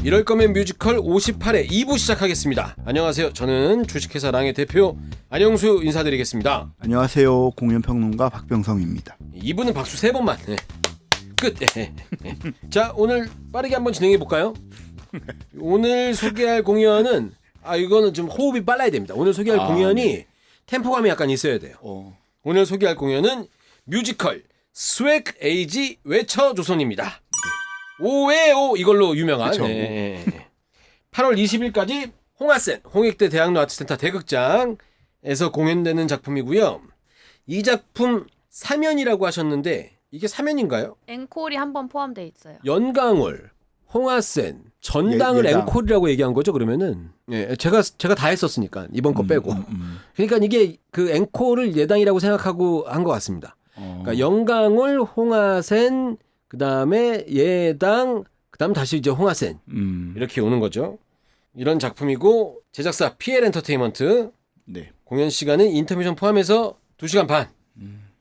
이럴 거면 뮤지컬 58회 2부 시작하겠습니다. 안녕하세요. 저는 주식회사 랑의 대표 안영수 인사드리겠습니다. 안녕하세요. 공연평론가 박병성입니다. 2부는 박수 3번만. 네. 끝. 네. 자, 오늘 빠르게 한번 진행해 볼까요? 오늘 소개할 공연은 이거는 좀 호흡이 빨라야 됩니다. 오늘 소개할 공연이 네. 템포감이 약간 있어야 돼요. 오늘 소개할 공연은 뮤지컬 스웩 에이지 외쳐조선입니다. 5회5 이걸로 유명한. 네. 8월 20일까지 홍하센 홍익대 대학로 아트센터 대극장에서 공연되는 작품이고요. 이 작품 사면이라고 하셨는데 이게 사면인가요? 앵콜이 한 번 포함되어 있어요. 연강월, 홍하센, 전당을 예당. 앵콜이라고 얘기한 거죠. 그러면은 제가 다 했었으니까 이번 거 빼고. 그러니까 이게 그 앵콜을 예당이라고 생각하고 한 것 같습니다. 그러니까 연강월, 홍하센, 그 다음에 예당, 그 다음 다시 이제 홍하센 이렇게 오는 거죠. 이런 작품이고 제작사 PL 엔터테인먼트. 네. 공연 시간은 인터미션 포함해서 2시간 반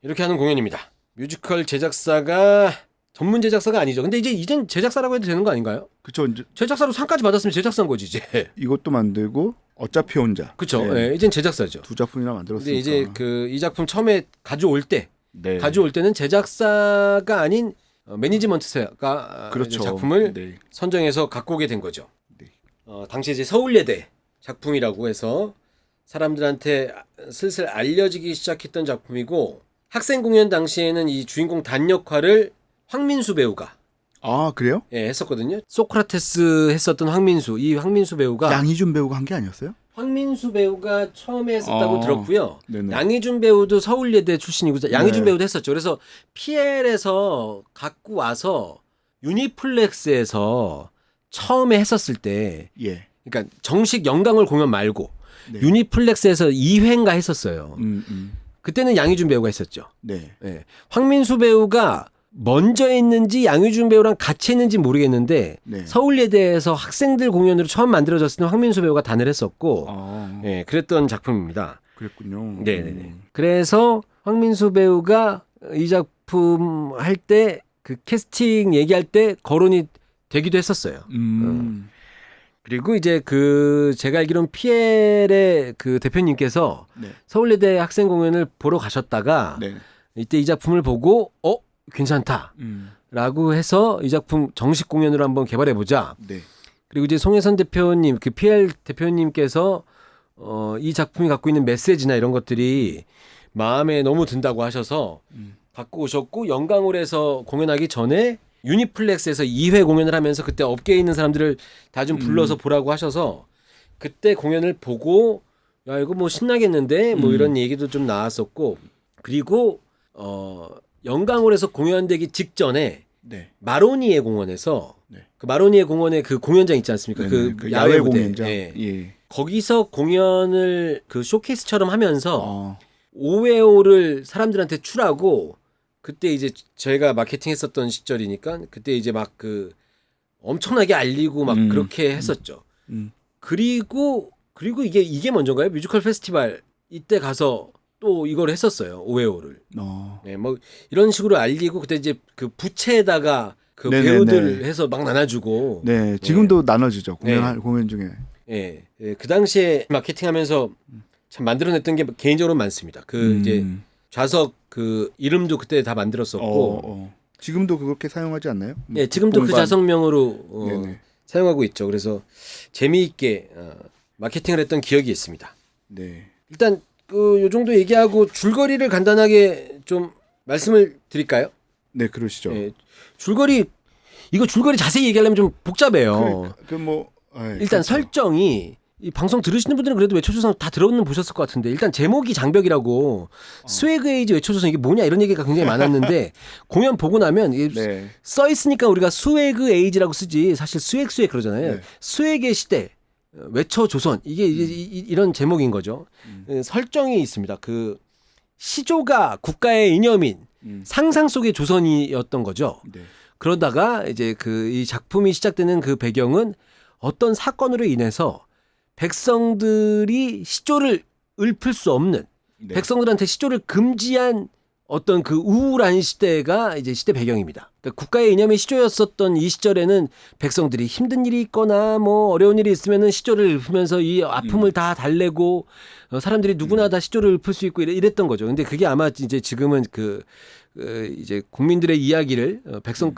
이렇게 하는 공연입니다. 뮤지컬 제작사가 전문 제작사가 아니죠. 근데 이젠 제작사라고 해도 되는 거 아닌가요? 그쵸. 이제 제작사로 상까지 받았으면 제작사인 거지 이제. 이것도 만들고 어차피 혼자. 그렇죠. 네. 이젠 제작사죠. 두 작품이나 만들었으니까. 근데 이제 이 작품 처음에 가져올 네. 때는 제작사가 아닌 매니지먼트가 그렇죠. 작품을 네. 선정해서 갖고 오게 된 거죠. 네. 당시 이제 서울예대 작품이라고 해서 사람들한테 슬슬 알려지기 시작했던 작품이고 학생 공연 당시에는 이 주인공 단 역할을 황민수 배우가 아, 그래요? 했었거든요. 소크라테스 했었던 이 황민수 배우가 양희준 배우가 한 게 아니었어요? 황민수 배우가 처음에 했었다고 들었고요. 네네. 양희준 배우도 서울예대 출신이고 양희준 네. 배우도 했었죠. 그래서 PL에서 갖고 와서 유니플렉스에서 처음에 했었을 때 예. 그러니까 정식 영광을 공연 말고 네. 유니플렉스에서 2회인가 했었어요. 그때는 양희준 배우가 했었죠. 네. 예. 황민수 배우가 먼저 했는지 양희준 배우랑 같이 했는지 모르겠는데 네. 서울예대에서 학생들 공연으로 처음 만들어졌을 때 황민수 배우가 단을 했었고 아, 그랬던 작품입니다. 그랬군요. 네네네. 그래서 황민수 배우가 이 작품 할 때 그 캐스팅 얘기할 때 거론이 되기도 했었어요. 그리고 이제 제가 알기로는 PL의 그 대표님께서 네. 서울예대 학생 공연을 보러 가셨다가 네. 이때 이 작품을 보고 괜찮다라고 해서 이 작품 정식 공연으로 한번 개발해 보자. 네. 그리고 이제 송혜선 대표님, 그 PL 대표님께서 이 작품이 갖고 있는 메시지나 이런 것들이 마음에 너무 든다고 하셔서 갖고 오셨고 영광홀에서 공연하기 전에 유니플렉스에서 2회 공연을 하면서 그때 업계에 있는 사람들을 다 좀 불러서 보라고 하셔서 그때 공연을 보고 야 이거 뭐 신나겠는데 뭐 이런 얘기도 좀 나왔었고 그리고 영광홀에서 공연되기 직전에 네. 마로니에 공원에서 네. 그 마로니에 공원에 그 공연장 있지 않습니까? 네네. 그 야외 무대. 공연장. 예. 예. 거기서 공연을 그 쇼케이스처럼 하면서 아, 오웨오를 사람들한테 추라고 그때 이제 저희가 마케팅 했었던 시절이니까 그때 이제 막 그 엄청나게 알리고 막 그렇게 했었죠. 그리고 이게 먼저인가요? 뮤지컬 페스티벌 이때 가서 또 이걸 했었어요. 오웨오를. 네, 뭐 이런 식으로 알리고 그때 이제 그 부채에다가 그 네네네. 배우들 해서 막 나눠주고. 네. 지금도 나눠지죠. 네. 공연 중에. 그 당시에 마케팅하면서 참 만들어냈던 게 개인적으로 많습니다. 이제 좌석 그 이름도 그때 다 만들었었고. 지금도 그렇게 사용하지 않나요? 지금도 그 공간. 자석명으로 네네. 사용하고 있죠. 그래서 재미있게 마케팅을 했던 기억이 있습니다. 네. 일단 요 정도 얘기하고 줄거리를 간단하게 좀 말씀을 드릴까요? 네, 그러시죠. 줄거리 자세히 얘기하려면 좀 복잡해요. 일단 설정이 이 방송 들으시는 분들은 그래도 외쳐조선 다 들어는 보셨을 것 같은데 일단 제목이 장벽이라고 스웨그 에이지 외쳐조선 이게 뭐냐 이런 얘기가 굉장히 많았는데 공연 보고 나면 이게 네. 써 있으니까 우리가 스웨그 에이지라고 쓰지 사실 스웨그 그러잖아요. 네. 스웨그의 시대 외쳐조선 이게 이런 제목인 거죠. 설정이 있습니다. 그 시조가 국가의 이념인 상상 속의 조선이었던 거죠. 네. 그러다가 이제 이 작품이 시작되는 그 배경은 어떤 사건으로 인해서 백성들이 시조를 읊을 수 없는 네. 백성들한테 시조를 금지한 어떤 그 우울한 시대가 이제 시대 배경입니다. 그러니까 국가의 이념의 시조였었던 이 시절에는 백성들이 힘든 일이 있거나 뭐 어려운 일이 있으면은 시조를 읊으면서 이 아픔을 다 달래고 사람들이 누구나 다 시조를 읊을 수 있고 이랬던 거죠. 근데 그게 아마 이제 지금은 이제 국민들의 이야기를 백성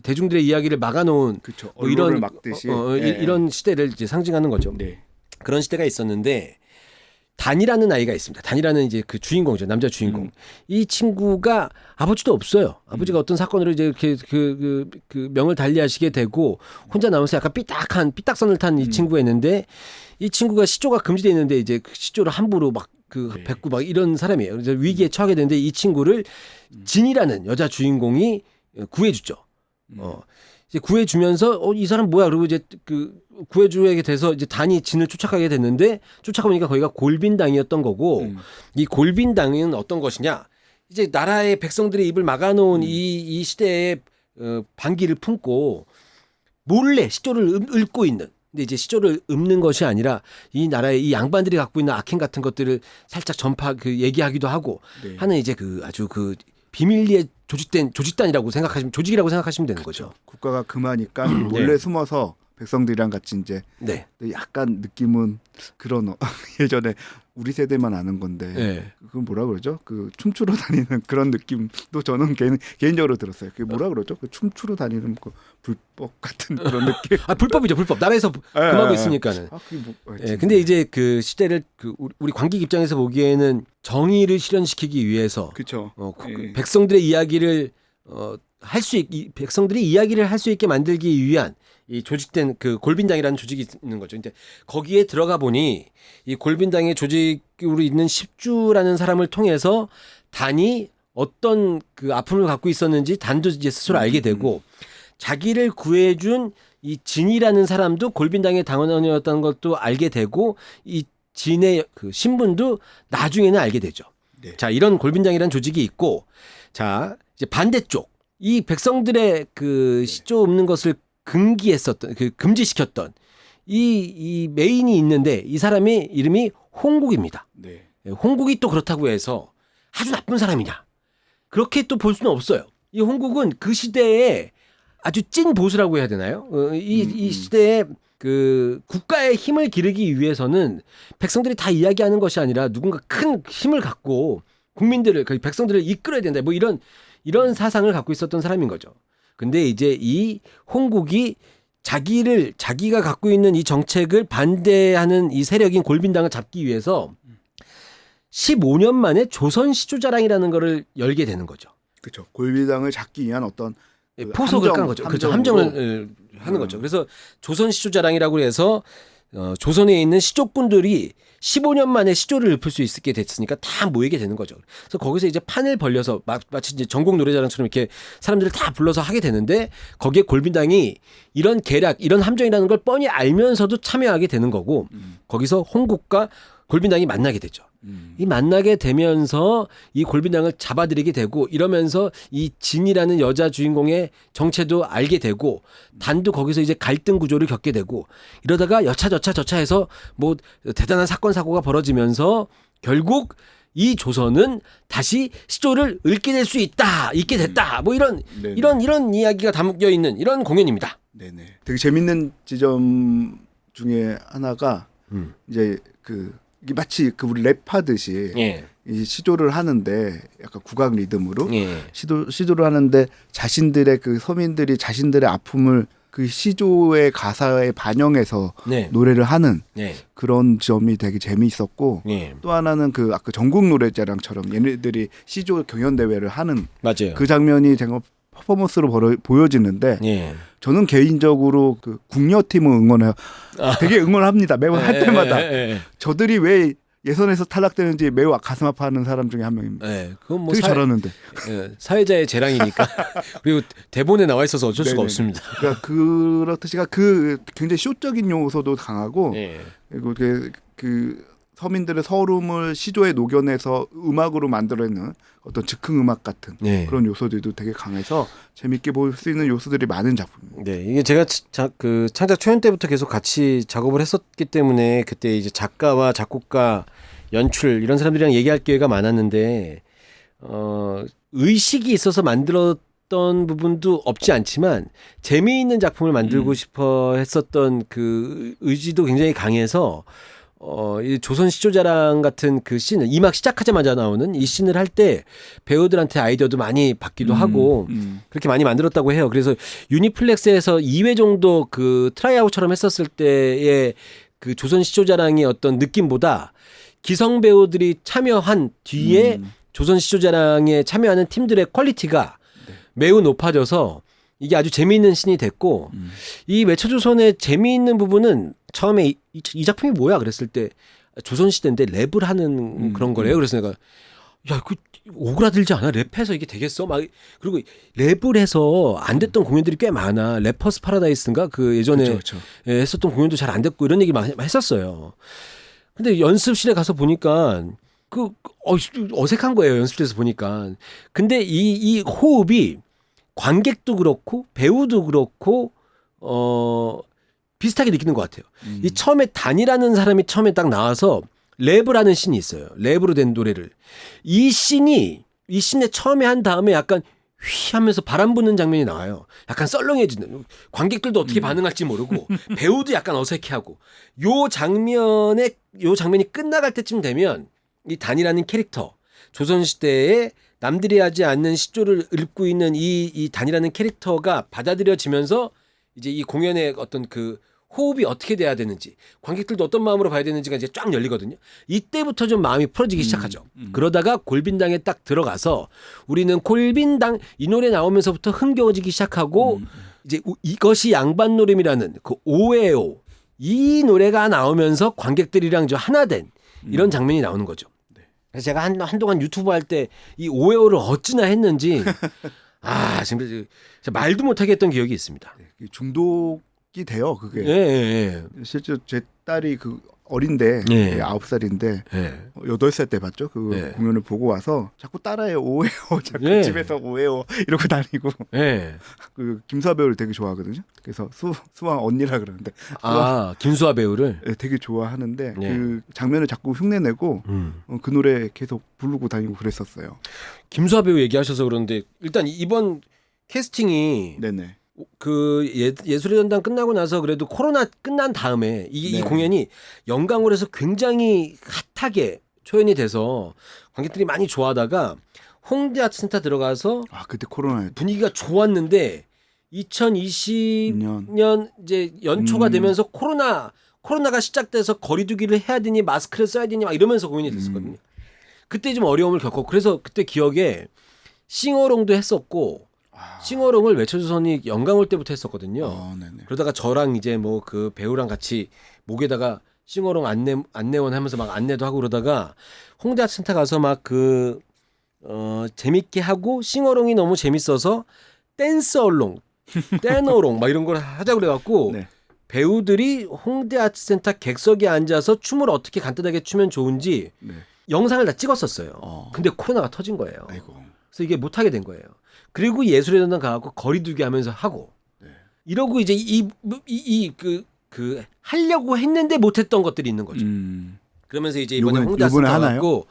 대중들의 이야기를 막아놓은 그렇죠. 뭐 이런 막듯이 이런 시대를 이제 상징하는 거죠. 네. 그런 시대가 있었는데 단이라는 아이가 있습니다. 단이라는 이제 그 주인공이죠. 남자 주인공. 이 친구가 아버지도 없어요. 아버지가 어떤 사건으로 이제 이렇게 그 명을 달리하시게 되고 혼자 남아서 약간 삐딱선을 탄 이 친구였는데 이 친구가 시조가 금지되어 있는데 이제 그 시조를 함부로 막 뱉고 막 이런 사람이에요. 그래서 위기에 처하게 되는데 이 친구를 진이라는 여자 주인공이 구해주죠. 이제 구해주면서 이 사람 뭐야? 그리고 이제 구해주게 돼서 이제 단이 진을 쫓아가게 됐는데 쫓아가보니까 거기가 골빈당이었던 거고 이 골빈당은 어떤 것이냐? 이제 나라의 백성들의 입을 막아놓은 이 시대의 반기를 품고 몰래 시조를 읊고 있는. 근데 이제 시조를 읊는 것이 아니라 이 나라의 이 양반들이 갖고 있는 악행 같은 것들을 살짝 얘기하기도 하고 하는 이제 아주 비밀리에 조직단이라고 생각하시면 조직이라고 생각하시면 되는 거죠. 국가가 금하니까 몰래 숨어서 백성들이랑 같이 이제 네. 약간 느낌은 그런 예전에 우리 세대만 아는 건데 네. 그건 뭐라 그러죠? 그 춤추러 다니는 그런 느낌도 저는 개인적으로 들었어요. 그게 뭐라 그러죠? 그 춤추러 다니는 그 불법 같은 그런 느낌. 불법이죠, 불법. 나라에서 금하고 있으니까는. 그게 근데 이제 그 시대를 우리 관객 입장에서 보기에는 정의를 실현시키기 위해서 그렇죠. 백성들의 이야기를 백성들이 이야기를 할 수 있게 만들기 위한 이 조직된 골빈당이라는 조직이 있는 거죠. 근데 거기에 들어가 보니 이 골빈당의 조직으로 있는 십주라는 사람을 통해서 단이 어떤 아픔을 갖고 있었는지 단도 이제 스스로 알게 되고 자기를 구해준 이 진이라는 사람도 골빈당의 당원이었다는 것도 알게 되고 이 진의 신분도 나중에는 알게 되죠. 네. 자, 이런 골빈당이라는 조직이 있고 자, 이제 반대쪽 이 백성들의 시조 읊는 것을 금지시켰던 이 메인이 있는데 이 사람의 이름이 홍국입니다. 네. 홍국이 또 그렇다고 해서 아주 나쁜 사람이냐? 그렇게 또 볼 수는 없어요. 이 홍국은 그 시대에 아주 찐 보수라고 해야 되나요? 이 시대에 국가의 힘을 기르기 위해서는 백성들이 다 이야기하는 것이 아니라 누군가 큰 힘을 갖고 국민들을 백성들을 이끌어야 된다. 뭐 이런 사상을 갖고 있었던 사람인 거죠. 근데 이제 이 홍국이 자기가 갖고 있는 이 정책을 반대하는 이 세력인 골빈당을 잡기 위해서 15년 만에 조선 시조자랑이라는 거를 열게 되는 거죠. 그렇죠. 골빈당을 잡기 위한 어떤 포석을 깐 거죠. 그렇죠. 함정을 하는 거죠. 그래서 조선 시조자랑이라고 해서 조선에 있는 시족군들이 15년 만에 시조를 읊을 수 있게 됐으니까 다 모이게 되는 거죠. 그래서 거기서 이제 판을 벌려서 마치 이제 전국 노래자랑처럼 이렇게 사람들을 다 불러서 하게 되는데 거기에 골빈당이 이런 계략, 이런 함정이라는 걸 뻔히 알면서도 참여하게 되는 거고 거기서 홍국과 골빈당이 만나게 되죠. 이 만나게 되면서 이 골빈당을 잡아들이게 되고 이러면서 이 진이라는 여자 주인공의 정체도 알게 되고 단도 거기서 이제 갈등 구조를 겪게 되고 이러다가 여차저차해서 뭐 대단한 사건 사고가 벌어지면서 결국 이 조선은 다시 시조를 있게 됐다. 뭐 이런 이야기가 담겨 있는 이런 공연입니다. 네네. 되게 재밌는 지점 중에 하나가 이제 이게 마치 우리 랩하듯이 이 시조를 하는데 약간 국악 리듬으로 시조를 하는데 자신들의 서민들이 자신들의 아픔을 그 시조의 가사에 반영해서 노래를 하는 그런 점이 되게 재미있었고 또 하나는 아까 전국 노래자랑처럼 얘네들이 시조 경연 대회를 하는 맞아요. 그 장면이 되게 퍼포먼스로 보여지는데 저는 개인적으로 국녀팀을 응원해요. 되게 응원합니다. 매번 할 때마다. 저들이 왜 예선에서 탈락되는지 매우 가슴 아파하는 사람 중에 한 명입니다. 그건 뭐 되게 잘하는데. 사회자의 재량이니까. 그리고 대본에 나와 있어서 어쩔 수가 없습니다. 그러니까 그렇듯이 굉장히 쇼적인 요소도 강하고 그리고 서민들의 서름을 시조에 녹여내서 음악으로 만들어내는 어떤 즉흥 음악 같은 그런 요소들도 되게 강해서 재밌게 볼 수 있는 요소들이 많은 작품입니다. 네, 이게 제가 창작 초연 때부터 계속 같이 작업을 했었기 때문에 그때 이제 작가와 작곡가, 연출 이런 사람들이랑 얘기할 기회가 많았는데 의식이 있어서 만들었던 부분도 없지 않지만 재미있는 작품을 만들고 싶어 했었던 그 의지도 굉장히 강해서 이 조선 시조자랑 같은 그 씬을 이막 시작하자마자 나오는 이 씬을 할 때 배우들한테 아이디어도 많이 받기도 하고 그렇게 많이 만들었다고 해요. 그래서 유니플렉스에서 2회 정도 그 트라이아웃처럼 했었을 때의 그 조선 시조자랑의 어떤 느낌보다 기성 배우들이 참여한 뒤에 조선 시조자랑에 참여하는 팀들의 퀄리티가 매우 높아져서 이게 아주 재미있는 씬이 됐고 이 매초조선의 재미있는 부분은 처음에 이 작품이 뭐야 그랬을 때 조선시대인데 랩을 하는 그런 거래요. 그래서 내가 야, 그 오그라들지 않아? 랩해서 이게 되겠어? 막 그리고 랩을 해서 안 됐던 공연들이 꽤 많아. 래퍼스 파라다이스인가 그 예전에 그쵸. 예, 했었던 공연도 잘 안 됐고 이런 얘기 많이 했었어요. 근데 연습실에 가서 보니까 어색한 거예요. 연습실에서 보니까. 근데 이 호흡이 관객도 그렇고 배우도 그렇고 비슷하게 느끼는 것 같아요. 이 처음에 단이라는 사람이 처음에 딱 나와서 랩을 하는 씬이 있어요. 랩으로 된 노래를. 이 씬에 처음에 한 다음에 약간 휘 하면서 바람 부는 장면이 나와요. 약간 썰렁해지는. 관객들도 어떻게 반응할지 모르고 배우도 약간 어색해하고 요 장면이 끝나갈 때쯤 되면 이 단이라는 캐릭터 조선시대에 남들이 하지 않는 시조를 읊고 있는 이 단이라는 캐릭터가 받아들여지면서 이제 이 공연의 어떤 그 호흡이 어떻게 돼야 되는지 관객들도 어떤 마음으로 봐야 되는지가 이제 쫙 열리거든요. 이때부터 좀 마음이 풀어지기 시작하죠. 그러다가 골빈당에 딱 들어가서 우리는 골빈당 이 노래 나오면서부터 흥겨워지기 시작하고 이제 이것이 양반노름이라는 그 오에오 이 노래가 나오면서 관객들이랑 좀 하나 된 이런 장면이 나오는 거죠. 그래서 제가 한동안 유튜브 할 때 이 오에오를 어찌나 했는지 지금 말도 못하게 했던 기억이 있습니다. 중독이 돼요. 그게. 예. 실제 제 딸이 그 어린데 예. 9살인데 예. 8살 때 봤죠. 그 예. 공연을 보고 와서 자꾸 따라해 오해요. 자꾸 예. 집에서 오해요 이러고 다니고. 예. 그 김수아 배우를 되게 좋아하거든요. 그래서 수아 언니라 그러는데 김수아 배우를 되게 좋아하는데 예. 그 장면을 자꾸 흉내내고 그 노래 계속 부르고 다니고 그랬었어요. 김수아 배우 얘기하셔서 그러는데 일단 이번 캐스팅이 네네. 그 예술의 전당 끝나고 나서 그래도 코로나 끝난 다음에 이 네. 공연이 영광홀에서 굉장히 핫하게 초연이 돼서 관객들이 많이 좋아하다가 홍대 아트센터 들어가서 그때 코로나 분위기가 좋았는데 2020년 이제 연초가 되면서 코로나가 시작돼서 거리두기를 해야 되니 마스크를 써야 되니 막 이러면서 공연이 됐었거든요. 그때 좀 어려움을 겪었고 그래서 그때 기억에 싱어롱도 했었고 싱어롱을 외쳐조선이 영광올 때부터 했었거든요. 네네. 그러다가 저랑 이제 뭐 그 배우랑 같이 목에다가 싱어롱 안내원 하면서 막 안내도 하고 그러다가 홍대 아트센터 가서 막 재밌게 하고 싱어롱이 너무 재밌어서 댄스얼롱, 댄어롱 막 이런 걸 하자고 그래갖고 네. 배우들이 홍대 아트센터 객석에 앉아서 춤을 어떻게 간단하게 추면 좋은지 네. 영상을 다 찍었었어요. 근데 코로나가 터진 거예요. 아이고. 그래서 이게 못하게 된 거예요. 그리고 예술의 전당 가고 거리두기 하면서 하고 이러고 이제 하려고 했는데 못했던 것들이 있는 거죠. 그러면서 이제 이번에 홍대 아트센터 가고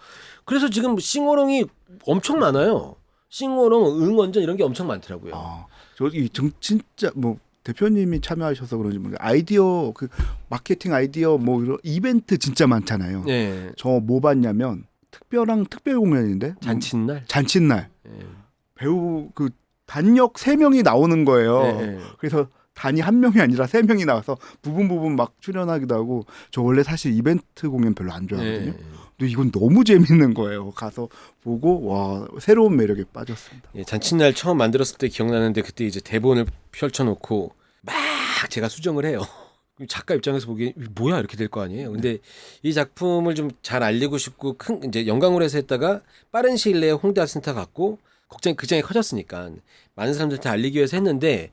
그래서 지금 싱어롱이 엄청 많아요. 싱어롱, 응원전 이런 게 엄청 많더라고요. 저기 진짜 뭐 대표님이 참여하셔서 그런지 모르겠어요. 아이디어 그 마케팅 아이디어 뭐 이런 이벤트 진짜 많잖아요. 네. 저 뭐 봤냐면 특별 공연인데 잔칫날 배우 그 단역 3명이 나오는 거예요. 네. 그래서 단이 1명이 아니라 3명이 나와서 부분 막 출연하기도 하고 저 원래 사실 이벤트 공연 별로 안 좋아하거든요. 근데 이건 너무 재밌는 거예요. 가서 보고 와 새로운 매력에 빠졌습니다. 잔칫날 처음 만들었을 때 기억나는데 그때 이제 대본을 펼쳐놓고 막 제가 수정을 해요. 작가 입장에서 보기에 뭐야 이렇게 될 거 아니에요. 근데 이 작품을 좀 잘 알리고 싶고 이제 영광홀에서 했다가 빠른 시일 내에 홍대 아트센터 갔고 극장이 커졌으니까 많은 사람들한테 알리기 위해서 했는데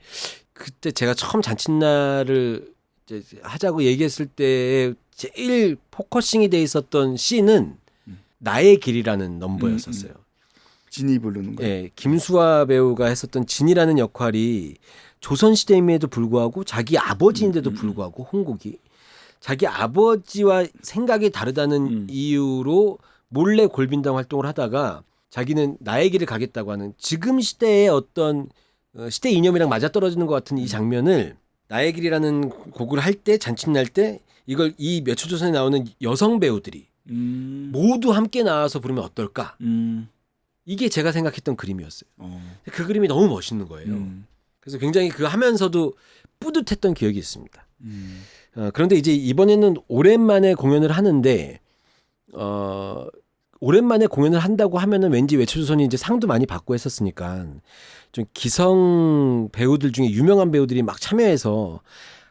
그때 제가 처음 잔칫날을 이제 하자고 얘기했을 때 제일 포커싱이 돼 있었던 씬은 나의 길이라는 넘버였었어요. 진이 부르는 거예요. 예, 김수아 배우가 했었던 진이라는 역할이 조선시대임에도 불구하고 자기 아버지인데도 불구하고 홍국이 자기 아버지와 생각이 다르다는 이유로 몰래 골빈당 활동을 하다가 자기는 나의 길을 가겠다고 하는 지금 시대의 어떤 시대 이념이랑 맞아떨어지는 것 같은 이 장면을 나의 길이라는 곡을 할 때 잔치 날 때 이걸 이 매초조선에 나오는 여성 배우들이 모두 함께 나와서 부르면 어떨까? 이게 제가 생각했던 그림이었어요. 그 그림이 너무 멋있는 거예요. 그래서 굉장히 그 하면서도 뿌듯했던 기억이 있습니다. 그런데 이제 이번에는 오랜만에 공연을 하는데 오랜만에 공연을 한다고 하면은 왠지 외초조선이 이제 상도 많이 받고 했었으니까 좀 기성 배우들 중에 유명한 배우들이 막 참여해서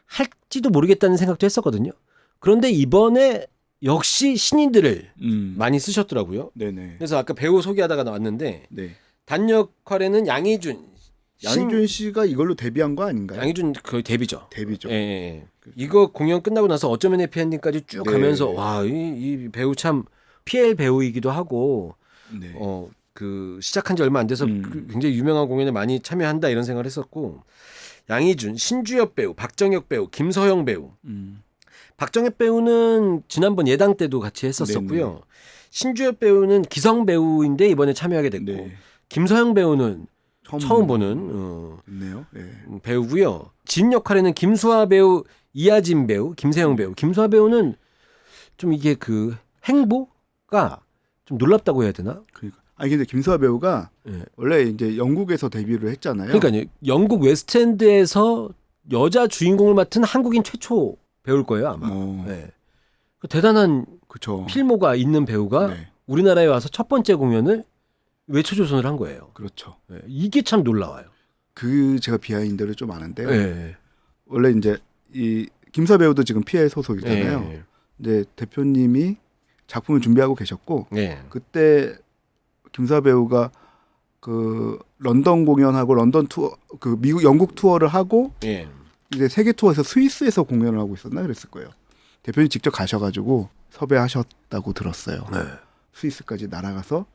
할지도 모르겠다는 생각도 했었거든요. 그런데 이번에 역시 신인들을 많이 쓰셨더라고요. 네네. 그래서 아까 배우 소개하다가 나왔는데 네. 단 역할에는 양희준 씨가 이걸로 데뷔한 거 아닌가요? 양희준 거의 데뷔죠. 데뷔죠. 예, 예. 이거 공연 끝나고 나서 어쩌면 해피엔딩까지 쭉 네. 가면서 와, 이 배우 참 PL 배우이기도 하고 네. 그 시작한 지 얼마 안 돼서 굉장히 유명한 공연에 많이 참여한다 이런 생각을 했었고 양희준, 신주엽 배우, 박정혁 배우, 김서영 배우. 박정혁 배우는 지난번 예당 때도 같이 했었었고요. 네네. 신주엽 배우는 기성 배우인데 이번에 참여하게 됐고 네. 김서영 배우는 처음 보는 네요. 네. 배우고요. 진 역할에는 김수아 배우, 이하진 배우, 김세영 배우. 김수아 배우는 좀 이게 그 행보가 좀 놀랍다고 해야 되나? 그러니까. 아니 근데 김수아 배우가 네. 원래 이제 영국에서 데뷔를 했잖아요. 그러니까요. 영국 웨스트엔드에서 여자 주인공을 맡은 한국인 최초 배우일 거예요 아마. 네. 그 대단한 그렇죠. 필모가 있는 배우가 네. 우리나라에 와서 첫 번째 공연을 외초조선을 한 거예요. 그렇죠. 네. 이게 참 놀라워요. 그 제가 비하인드를 좀 아는데요. 네. 원래 이제 이 김수아 배우도 지금 PL 소속이잖아요. 네. 이제 대표님이 작품을 준비하고 계셨고 네. 그때 김수아 배우가 그 런던 공연하고 런던 투어 그 미국 영국 투어를 하고 네. 이제 세계 투어에서 스위스에서 공연을 하고 있었나 그랬을 거예요. 대표님 직접 가셔가지고 섭외하셨다고 들었어요. 네. 스위스까지 날아가서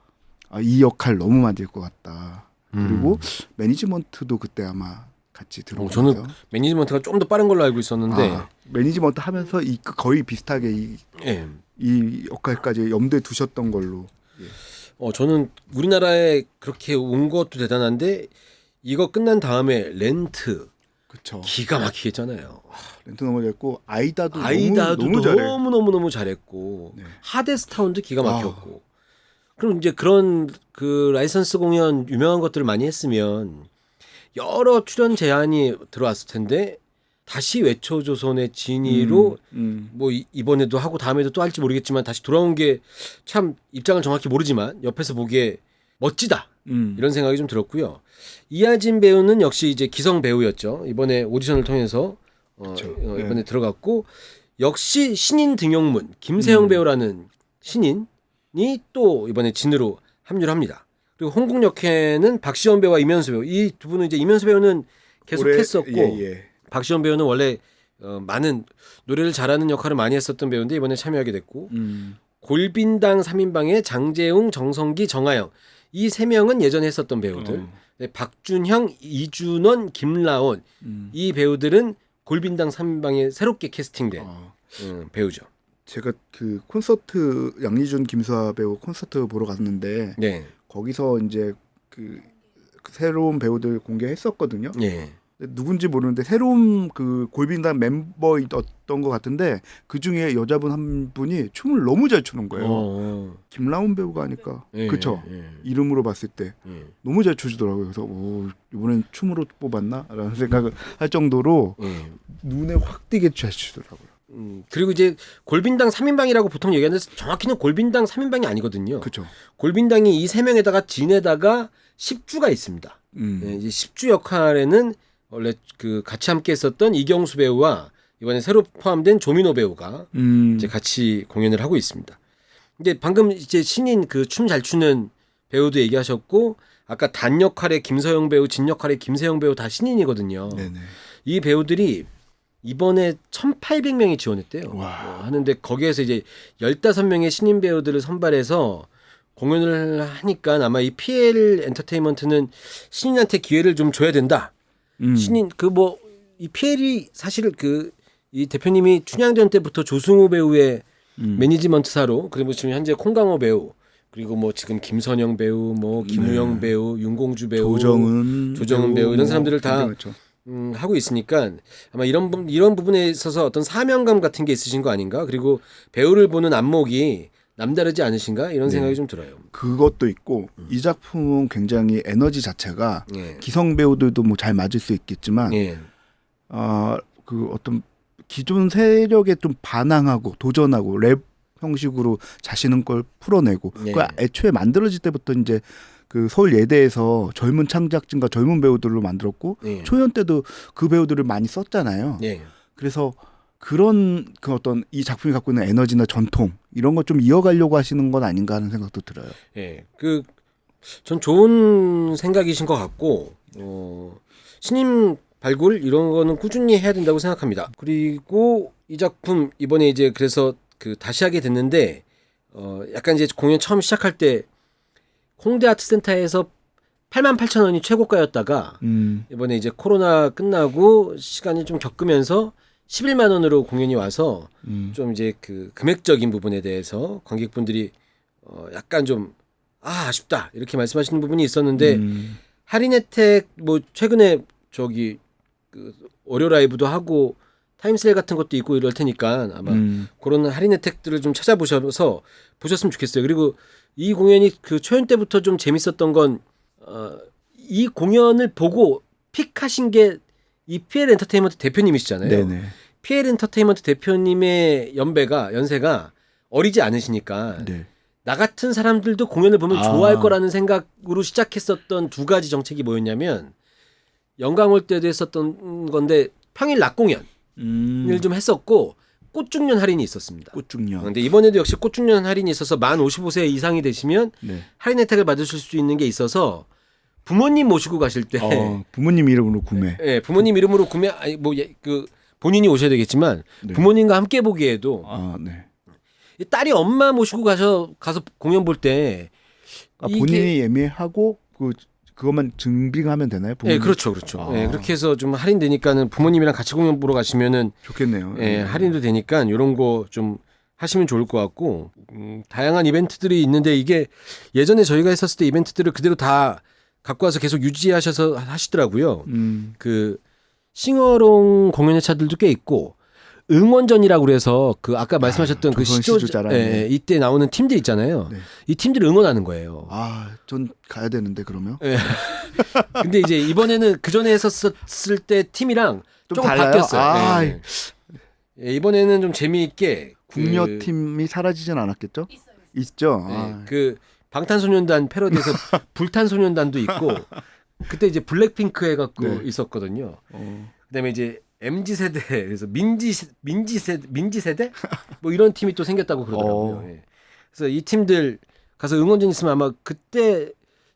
이 역할 너무 만들 것 같다. 그리고 매니지먼트도 그때 아마 같이 들어오고 저는 매니지먼트가 좀 더 빠른 걸로 알고 있었는데 매니지먼트 하면서 거의 비슷하게 예. 이 역할까지 염두에 두셨던 걸로. 저는 우리나라에 그렇게 온 것도 대단한데 이거 끝난 다음에 렌트 그렇죠. 기가 막히게 했잖아요. 렌트 너무 잘했고 아이다도 너무 잘해. 너무 잘했고 네. 하데스타운도 기가 막혔고. 그럼 이제 그런 그 라이선스 공연 유명한 것들을 많이 했으면 여러 출연 제안이 들어왔을 텐데 다시 외초조선의 진위로 뭐 이번에도 하고 다음에도 또 할지 모르겠지만 다시 돌아온 게 참 입장을 정확히 모르지만 옆에서 보기에 멋지다 이런 생각이 좀 들었고요. 이하진 배우는 역시 이제 기성 배우였죠. 이번에 오디션을 통해서 이번에 들어갔고 역시 신인 등용문 김세영 배우라는 신인이 또 이번에 진으로 합류를 합니다. 그리고 홍국 역회는 박시원 배우와 이면수 배우 이 두 분은 이제 이면수 배우는 계속했었고 박시원 배우는 원래 많은 노래를 잘하는 역할을 많이 했었던 배우인데 이번에 참여하게 됐고 골빈당 3인방의 장재웅, 정성기, 정하영 이 세 명은 예전에 했었던 배우들. 박준형, 이준원, 김라온 이 배우들은 골빈당 3인방에 새롭게 캐스팅된 배우죠. 제가 그 콘서트 양희준 김수아 배우 콘서트 보러 갔는데 네. 거기서 이제 그 새로운 배우들 공개했었거든요. 네. 누군지 모르는데 새로운 그 골빈단 멤버였던 것 같은데 그 중에 여자분 한 분이 춤을 너무 잘 추는 거예요. 김라온 배우가 아닐까. 그렇죠. 이름으로 봤을 때 너무 잘 추시더라고요. 그래서 이번엔 춤으로 뽑았나라는 생각을 할 정도로 눈에 확 띄게 잘 추시더라고요. 그리고 이제 골빈당 3인방이라고 보통 얘기하는데 정확히는 골빈당 3인방이 아니거든요. 그렇죠. 골빈당이 이 세 명에다가 진에다가 10주가 있습니다. 네, 이제 10주 역할에는 원래 그 같이 함께 했었던 이경수 배우와 이번에 새로 포함된 조민호 배우가 이제 같이 공연을 하고 있습니다. 근데 방금 이제 신인 그 춤 잘 추는 배우도 얘기하셨고 아까 단 역할의 김서영 배우, 진 역할의 김세영 배우 다 신인이거든요. 네네. 이 배우들이 이번에 1,800명이 지원했대요. 와. 하는데 거기에서 이제 15명의 신인 배우들을 선발해서 공연을 하니까 아마 이 PL 엔터테인먼트는 신인한테 기회를 좀 줘야 된다. 신인 이 PL이 사실 이 대표님이 춘향전 때부터 조승우 배우의 매니지먼트사로 그리고 지금 현재 콩강호 배우 그리고 뭐 지금 김선영 배우, 뭐 김우영 배우, 윤공주 배우, 조정은 배우 이런 사람들을 다 하고 있으니까 아마 이런 부분에 있어서 어떤 사명감 같은 게 있으신 거 아닌가? 그리고 배우를 보는 안목이 남다르지 않으신가? 이런 생각이 좀 들어요. 그것도 있고 이 작품은 굉장히 에너지 자체가 기성 배우들도 뭐 잘 맞을 수 있겠지만 그 어떤 기존 세력에 좀 반항하고 도전하고 랩 형식으로 자신은 걸 풀어내고 그 애초에 만들어질 때부터 이제 그 서울 예대에서 젊은 창작진과 젊은 배우들로 만들었고 초연 때도 그 배우들을 많이 썼잖아요. 그래서 그런 그 어떤 이 작품이 갖고 있는 에너지나 전통 이런 거 좀 이어가려고 하시는 건 아닌가 하는 생각도 들어요. 전 좋은 생각이신 것 같고 신인 발굴 이런 거는 꾸준히 해야 된다고 생각합니다. 그리고 이 작품 이번에 이제 그래서 그 다시 하게 됐는데 약간 이제 공연 처음 시작할 때 홍대 아트센터에서 88,000원이 최고가였다가 이번에 이제 코로나 끝나고 시간이 좀 겪으면서 11만 원으로 공연이 와서 좀 이제 그 금액적인 부분에 대해서 관객분들이 약간 좀 아쉽다 이렇게 말씀하시는 부분이 있었는데 할인 혜택 뭐 최근에 저기 그 월요 라이브도 하고 타임세일 같은 것도 있고 이럴 테니까 아마 그런 할인 혜택들을 좀 찾아보셔서 보셨으면 좋겠어요. 그리고 이 공연이 그 초연 때부터 좀 재밌었던 건 이 공연을 보고 픽하신 게 이 PL 엔터테인먼트 대표님이시잖아요. 네네. PL 엔터테인먼트 대표님의 연세가 어리지 않으시니까 나 같은 사람들도 공연을 보면 좋아할 거라는 생각으로 시작했었던 두 가지 정책이 뭐였냐면 영광 올 때도 했었던 건데 평일 낮 공연을 좀 했었고 꽃중년 할인이 있었습니다. 꽃중년. 그런데 이번에도 역시 꽃중년 할인이 있어서 만 55세 이상이 되시면 할인 혜택을 받으실 수 있는 게 있어서 부모님 모시고 가실 때 부모님 이름으로 구매. 부모님 이름으로 구매 아니 그 본인이 오셔야 되겠지만 부모님과 함께 보기에도 딸이 엄마 모시고 가서 공연 볼 때 본인이 예매하고 그것만 증빙하면 되나요? 부모님? 그렇죠. 그렇게 해서 좀 할인되니까는 부모님이랑 같이 공연 보러 가시면은 좋겠네요. 할인도 되니까 이런 거 좀 하시면 좋을 것 같고 다양한 이벤트들이 있는데 이게 예전에 저희가 했었을 때 이벤트들을 그대로 다 갖고 와서 계속 유지하셔서 하시더라고요. 그 싱어롱 공연 회차들도 꽤 있고 응원전이라고 그래서 그 아까 말씀하셨던 그 이때 나오는 팀들 있잖아요. 이 팀들 응원하는 거예요. 전 가야 되는데 그러면. 근데 이제 이번에는 그 전에 했었을 때 팀이랑 조금 달라요? 바뀌었어요. 이번에는 좀 재미있게 국녀팀이 사라지진 않았겠죠? 있죠. 그 방탄소년단 패러디에서 불탄소년단도 있고 그때 이제 블랙핑크 해갖고 있었거든요. 그다음에 이제 MZ 세대 그래서 민지 세대 뭐 이런 팀이 또 생겼다고 그러더라고요. 그래서 이 팀들 가서 응원전 있으면 아마 그때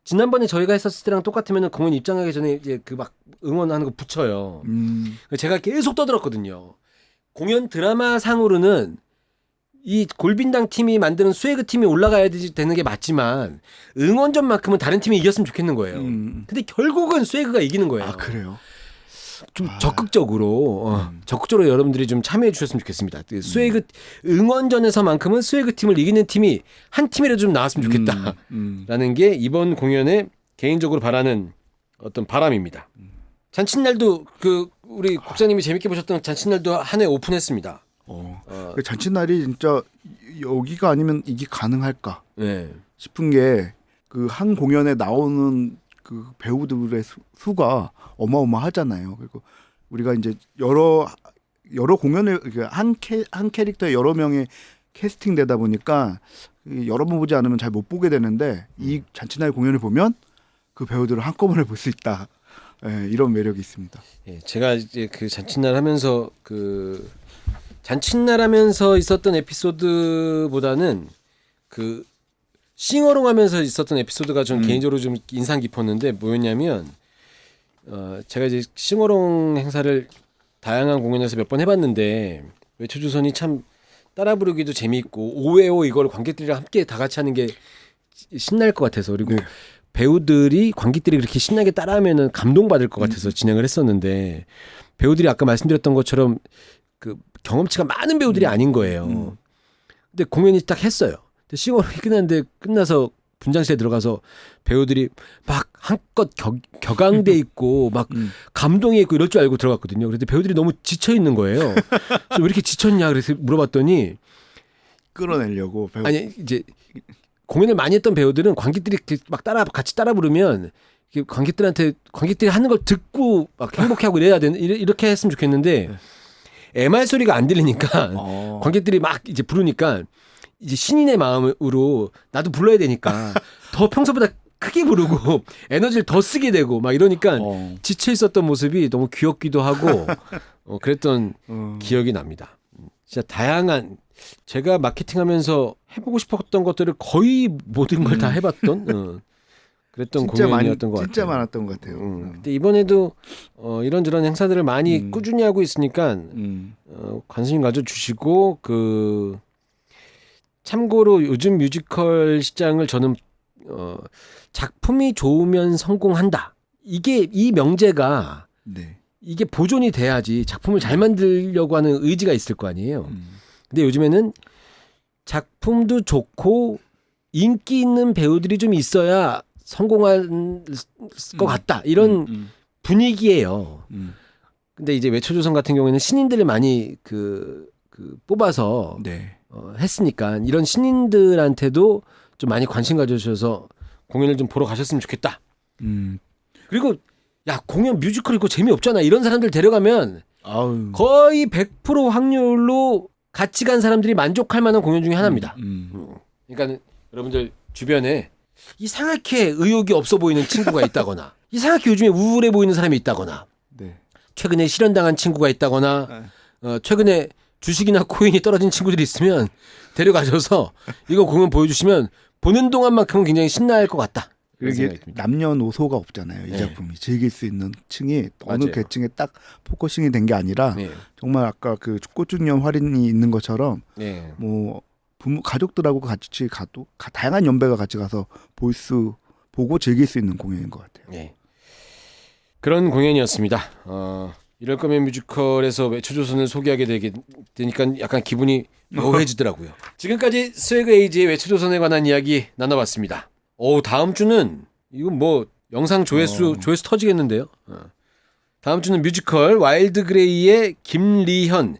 지난번에 저희가 했었을 때랑 똑같으면은 공연 입장하기 전에 이제 그 막 응원하는 거 붙여요. 제가 계속 떠들었거든요. 공연 드라마 상으로는 이 골빈당 팀이 만드는 스웨그 팀이 올라가야 되는 게 맞지만 응원전만큼은 다른 팀이 이겼으면 좋겠는 거예요. 근데 결국은 스웨그가 이기는 거예요. 그래요? 좀 적극적으로 여러분들이 좀 참여해 주셨으면 좋겠습니다. 스웨그 응원전에서만큼은 스웨그 팀을 이기는 팀이 한 팀이라도 좀 나왔으면 좋겠다라는 게 이번 공연에 개인적으로 바라는 어떤 바람입니다. 잔칫날도 그 우리 국장님이 재밌게 보셨던 잔칫날도 한 해 오픈했습니다. 그 잔칫날이 진짜 여기가 아니면 이게 가능할까 싶은 게 그 한 공연에 나오는 그 배우들의 수가 어마어마하잖아요. 그리고 우리가 이제 여러 공연을 한 캐릭터에 여러 명의 캐스팅되다 보니까 여러 번 보지 않으면 잘 못 보게 되는데 이 잔칫날 공연을 보면 그 배우들을 한꺼번에 볼 수 있다. 이런 매력이 있습니다. 제가 이제 그 잔칫날 하면서 있었던 에피소드보다는 그 싱어롱 하면서 있었던 에피소드가 좀 개인적으로 좀 인상 깊었는데 뭐였냐면 제가 이제 싱어롱 행사를 다양한 공연에서 몇 번 해봤는데 외초조선이 참 따라 부르기도 재미있고 오웨오 이걸 관객들이랑 함께 다 같이 하는 게 신날 것 같아서 그리고 배우들이 관객들이 그렇게 신나게 따라하면은 감동받을 것 같아서 진행을 했었는데 배우들이 아까 말씀드렸던 것처럼 그 경험치가 많은 배우들이 아닌 거예요. 근데 공연이 딱 했어요. 근데 싱어롱이 끝났는데 끝나서 분장실에 들어가서 배우들이 막 한껏 격앙돼 있고 막 감동해 있고 이럴 줄 알고 들어갔거든요. 그런데 배우들이 너무 지쳐 있는 거예요. 그래서 왜 이렇게 지쳤냐 그래서 물어봤더니 끌어내려고 배우. 아니 이제 공연을 많이 했던 배우들은 관객들이 막 같이 따라 부르면 관객들이 하는 걸 듣고 막 행복해하고 이래야 되는 이렇게 했으면 좋겠는데 MR 소리가 안 들리니까 관객들이 막 이제 부르니까 이제 신인의 마음으로 나도 불러야 되니까 더 평소보다 크게 부르고 에너지를 더 쓰게 되고 막 이러니까 지쳐 있었던 모습이 너무 귀엽기도 하고 그랬던 기억이 납니다. 진짜 다양한 제가 마케팅하면서 해보고 싶었던 것들을 거의 모든 걸 다 해봤던 그랬던 공연이었던 것 같아요. 진짜 많았던 것 같아요. 근데 이번에도 이런저런 행사들을 많이 꾸준히 하고 있으니까 관심 가져주시고 참고로 요즘 뮤지컬 시장을 저는 작품이 좋으면 성공한다. 이 명제가 네. 이게 보존이 돼야지 작품을 잘 만들려고 하는 의지가 있을 거 아니에요. 근데 요즘에는 작품도 좋고 인기 있는 배우들이 좀 있어야 성공할 것 같다. 이런 분위기예요. 근데 이제 외초조선 같은 경우에는 신인들을 많이 뽑아서 네. 했으니까 이런 신인들한테도 좀 많이 관심 가져주셔서 공연을 좀 보러 가셨으면 좋겠다. 그리고 야 공연 뮤지컬 이거 재미없잖아. 이런 사람들 데려가면 거의 100% 확률로 같이 간 사람들이 만족할 만한 공연 중에 하나입니다. 그러니까 여러분들 주변에 이상하게 의욕이 없어 보이는 친구가 있다거나 이상하게 요즘에 우울해 보이는 사람이 있다거나 네. 최근에 실현당한 친구가 있다거나 최근에 주식이나 코인이 떨어진 친구들이 있으면 데려가셔서 이거 공연 보여주시면 보는 동안만큼은 굉장히 신나할 것 같다. 이게 남녀노소가 없잖아요. 이 네. 작품이 즐길 수 있는 층이 어느 맞아요. 계층에 딱 포커싱이 된 게 아니라 네. 정말 아까 꽃중년 할인이 있는 것처럼 네. 뭐 부모 가족들하고 같이 가도 다양한 연배가 같이 가서 보고 즐길 수 있는 공연인 것 같아요. 네. 그런 공연이었습니다. 이럴 거면 뮤지컬에서 외초조선을 소개하게 되니까 약간 기분이 묘해지더라고요. 지금까지 스웨그 에이지의 외초조선에 관한 이야기 나눠봤습니다. 다음 주는 이건 뭐 영상 조회수 터지겠는데요. 다음 주는 뮤지컬 와일드 그레이의 김리현,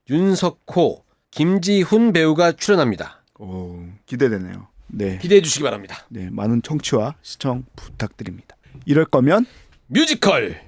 윤석호, 김지훈 배우가 출연합니다. 기대되네요. 네. 기대해 주시기 바랍니다. 네, 많은 청취와 시청 부탁드립니다. 이럴 거면 뮤지컬